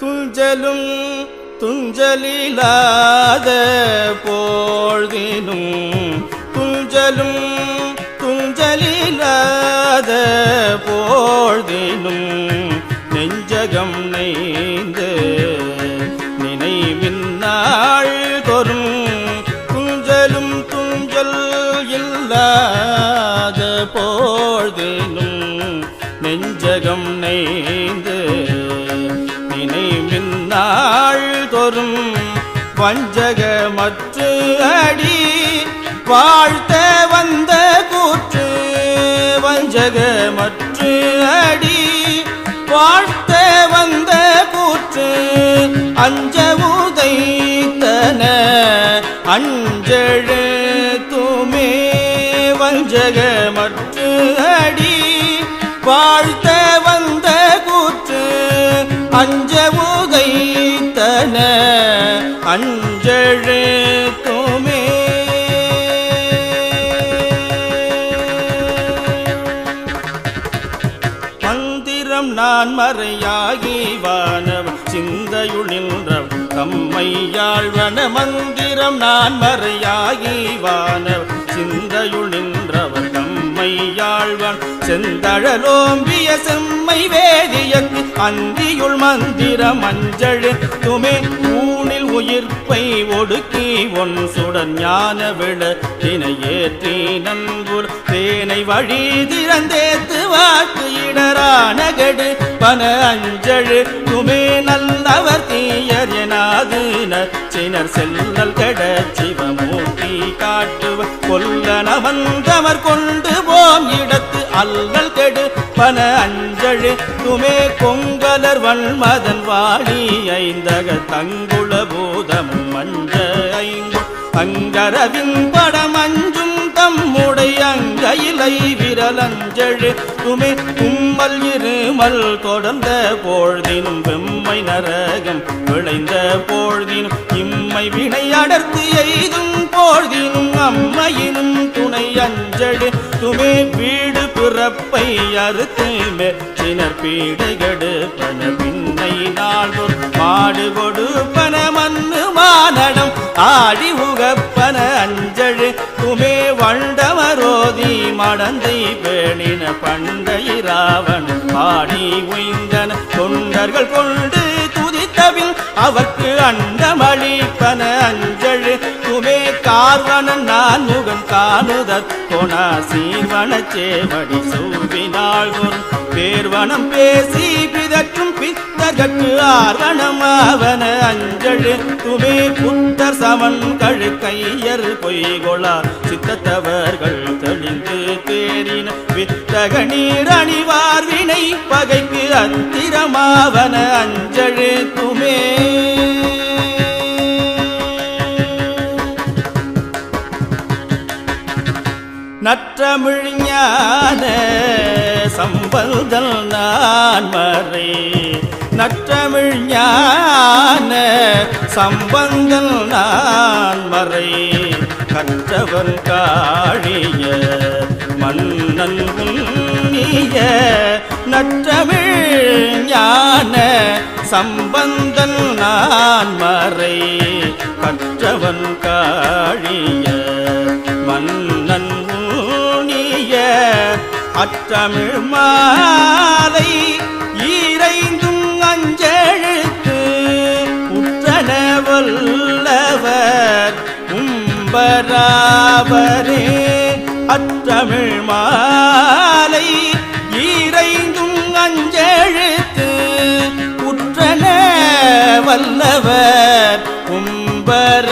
துஞ்சலும் துஞ்சலிலாத போழ்தினும் துஞ்சலும் துஞ்சலிலாத போழ்தினும் நெஞ்சகம் நெய்ந்து நினைவின் நாள் தொறும் துஞ்சலும் துஞ்சல் இல்லாத போழ்தினும் நெஞ்சகம் நெய்ந்து நினைவின் நாள் தொறும் வஞ்சகமற்று அடி வாழ்த்த வந்த கூற்று வஞ்சகமற்று அடி வாழ்த்த வந்த கூற்று அஞ்ச உதைத்தன அஞ்செழு துமே வஞ்சகமற்று அடி வாழ்த்த வந்த கூற்று அஞ்ச உதைத்தன அஞ்செழு துமே மந்திரம் நான் மறையாகி வானவன் சிந்தையுள் நின்றவன் தம்மையாழ்வன மந்திரம் நான் மறையாகி வானவன் சிந்தையுள் நின்றவன் தம்மையாழ்வன் செந்தழலோம்பிய செம்மை வேதியக்கு அந்தியுள் மந்திரம் அஞ்சழு துமே ஊனில் உயிர்ப்பை ஒடுக்கி ஒன் சுடன் ஞான விளக்கினை ஏற்றி நன்புர் தேனை வழி திறந்தேத்து வாக்கு இடரான கெடு பன அஞ்சழு துமே நல்லவர் தீயர் எனாது நச்சினர் செல்லல் கெட சிவமூர்த்தி காட்டுவ கொல்லன வந்தவர் கொண்டு போம் இடத்து அல்லல் கெடு பன அஞ்சழு துமே கொங்கலர் வன்மதன் வாழி ஐந்தக தங்குள பூதமும் மஞ்ச ஐந்து அங்கரவின் படம் அஞ்சும் தம்முடைய அங்கையிலை விரலஞ்சழு துமே கும்மல் இருமல் தொடர்ந்த போழ்தினும் வெம்மை நரகம் விளைந்த போழ்தினும் இம்மை வினை அடர்த்து எய்தும் போழ்தினும் அம்மையினும் துணை அஞ்சழு துமே வீடு பிறப்பை அறுத்து மெச்சினர் பீடைகடு பன பின்னை நாள்தோர் மாடு கொடுப்பன மண்ணு மானடம் ஆடி உகப்பன அஞ்சழு துமே வண்டமரோதி மடந்தை பேணின பண்டை ராவன் பாடி உய்ந்தன தொண்டர்கள் கொண்டு துதித்தபில் அவர்க்கு அண்டமளிப்பன அஞ்சழு துமே கார்வனன் நான் முகன் காணுதற் கொணா சீர்வன சேவடி சூவினாள் பேர்வனம் பேசி பிதற்றும் பித்தர்கட்கு ஆர்வனம் ஆவன அஞ்சழு துமே புத்தர் சமன் கழு கையர் பொய்கொளா சித்தத்தவர்கள் தெளிந்து தேறின வித்தக நீர் அணிவார் வினை பகைக்கு அத்திரமாவன அஞ்சழு துமே நற்றமிழ் ஞான சம்பந்தல் நான் மறை நற்றமிழ் ஞான சம்பந்தல் நான் மறை கற்றவன் காழிய மன்னன் உன்னிய நற்றமிழ் ஞான சம்பந்தல் நான் மறை கற்றவன் காழிய மன்னன் அற்றமிழ் மாலை ஈரைந்தும் அஞ்செழுத்து உற்றன வல்லவர் உம்பராவரே அற்றமிழ் மாலை ஈரைந்தும் அஞ்செழுத்து உற்றன வல்லவர் உம்பர